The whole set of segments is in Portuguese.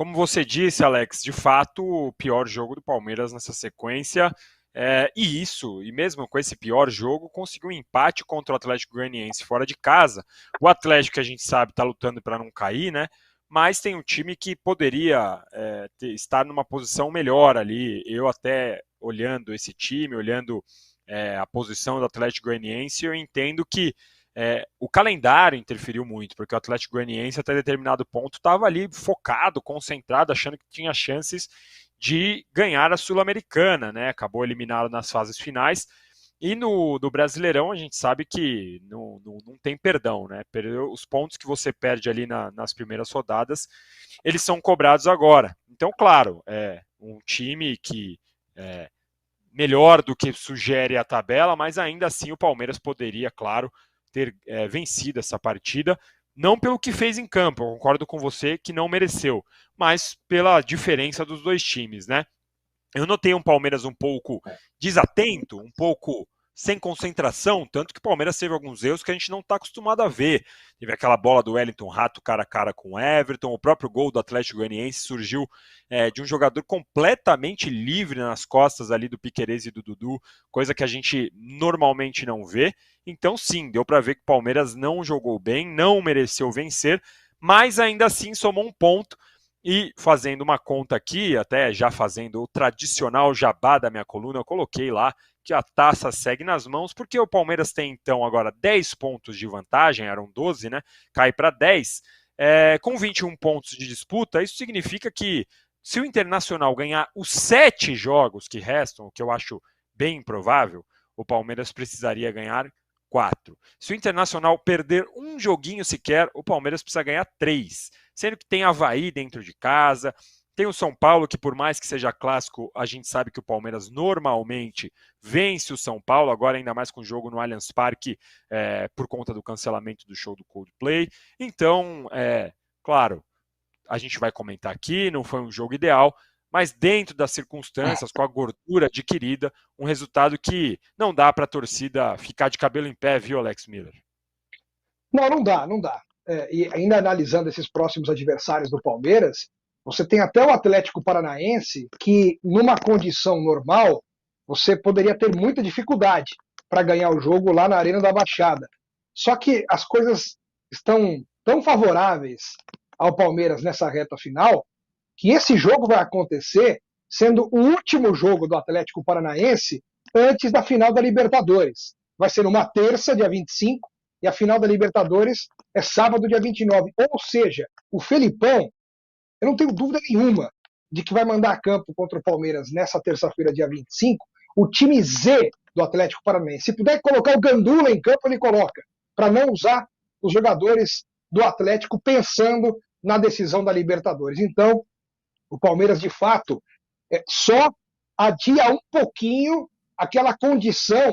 como você disse, Alex, de fato, o pior jogo do Palmeiras nessa sequência. E mesmo com esse pior jogo, conseguiu um empate contra o Atlético Goianiense fora de casa. O Atlético, que a gente sabe, está lutando para não cair, né? Mas tem um time que poderia estar numa posição melhor ali. Eu até olhando esse time, olhando a posição do Atlético Goianiense, eu entendo que o calendário interferiu muito, porque o Atlético Goianiense até determinado ponto estava ali focado, concentrado, achando que tinha chances de ganhar a Sul-Americana, né? Acabou eliminado nas fases finais. E do Brasileirão a gente sabe que não tem perdão, né? Os pontos que você perde ali nas primeiras rodadas, eles são cobrados agora. Então, claro, é um time que melhor do que sugere a tabela, mas ainda assim o Palmeiras poderia, claro, ter vencido essa partida, não pelo que fez em campo, eu concordo com você que não mereceu, mas pela diferença dos dois times, né? Eu notei um Palmeiras um pouco desatento, um pouco sem concentração, tanto que o Palmeiras teve alguns erros que a gente não está acostumado a ver. Teve aquela bola do Wellington Rato cara a cara com o Everton, o próprio gol do Atlético Goianiense surgiu de um jogador completamente livre nas costas ali do Piquerez e do Dudu, coisa que a gente normalmente não vê. Então sim, deu para ver que o Palmeiras não jogou bem, não mereceu vencer, mas ainda assim somou um ponto. E fazendo uma conta aqui, até já fazendo o tradicional jabá da minha coluna, eu coloquei lá que a taça segue nas mãos, porque o Palmeiras tem então agora 10 pontos de vantagem, eram 12, né? Cai para 10. Com 21 pontos de disputa, isso significa que se o Internacional ganhar os 7 jogos que restam, o que eu acho bem improvável, o Palmeiras precisaria ganhar 4. Se o Internacional perder um joguinho sequer, o Palmeiras precisa ganhar 3. Sendo que tem Avaí dentro de casa, tem o São Paulo, que por mais que seja clássico, a gente sabe que o Palmeiras normalmente vence o São Paulo, agora ainda mais com o jogo no Allianz Parque, por conta do cancelamento do show do Coldplay. Então, claro, a gente vai comentar aqui, não foi um jogo ideal, mas dentro das circunstâncias, com a gordura adquirida, um resultado que não dá para a torcida ficar de cabelo em pé, viu, Alex Miller? Não, não dá, não dá. E ainda analisando esses próximos adversários do Palmeiras, você tem até o Atlético Paranaense, que numa condição normal, você poderia ter muita dificuldade para ganhar o jogo lá na Arena da Baixada. Só que as coisas estão tão favoráveis ao Palmeiras nessa reta final, que esse jogo vai acontecer sendo o último jogo do Atlético Paranaense antes da final da Libertadores. Vai ser numa terça, dia 25, e a final da Libertadores é sábado, dia 29. Ou seja, o Felipão, eu não tenho dúvida nenhuma de que vai mandar a campo contra o Palmeiras nessa terça-feira, dia 25, o time Z do Atlético Paranaense. Se puder colocar o Gandula em campo, ele coloca, para não usar os jogadores do Atlético pensando na decisão da Libertadores. Então, o Palmeiras, de fato, só adia um pouquinho aquela condição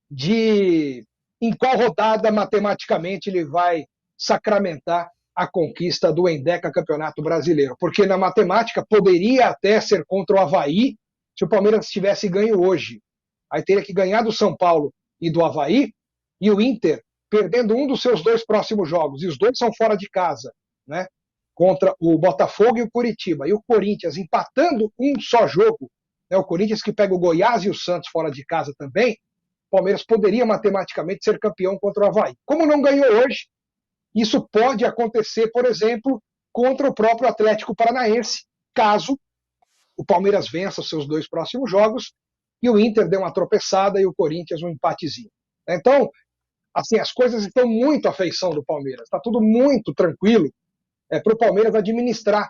de em qual rodada matematicamente ele vai sacramentar a conquista do Endeca Campeonato Brasileiro. Porque na matemática poderia até ser contra o Avaí se o Palmeiras tivesse ganho hoje. Aí teria que ganhar do São Paulo e do Avaí, e o Inter perdendo um dos seus 2 próximos jogos, e os 2 são fora de casa, né? Contra o Botafogo e o Curitiba. E o Corinthians empatando um só jogo, né? O Corinthians que pega o Goiás e o Santos fora de casa também, o Palmeiras poderia matematicamente ser campeão contra o Avaí. Como não ganhou hoje, isso pode acontecer, por exemplo, contra o próprio Atlético Paranaense, caso o Palmeiras vença os seus 2 próximos jogos e o Inter dê uma tropeçada e o Corinthians um empatezinho. Então, assim, as coisas estão muito à feição do Palmeiras. Está tudo muito tranquilo para o Palmeiras administrar.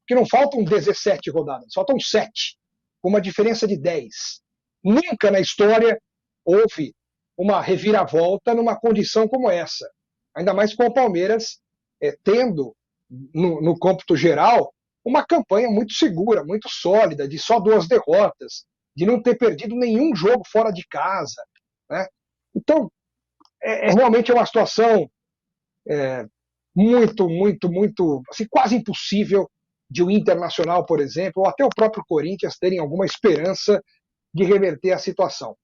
Porque não faltam 17 rodadas, faltam 7, com uma diferença de 10. Nunca na história houve uma reviravolta numa condição como essa. Ainda mais com o Palmeiras tendo, no cômputo geral, uma campanha muito segura, muito sólida, de só 2 derrotas, de não ter perdido nenhum jogo fora de casa. Né? Então, realmente é uma situação muito, muito, muito, assim, quase impossível de o Internacional, por exemplo, ou até o próprio Corinthians terem alguma esperança de reverter a situação.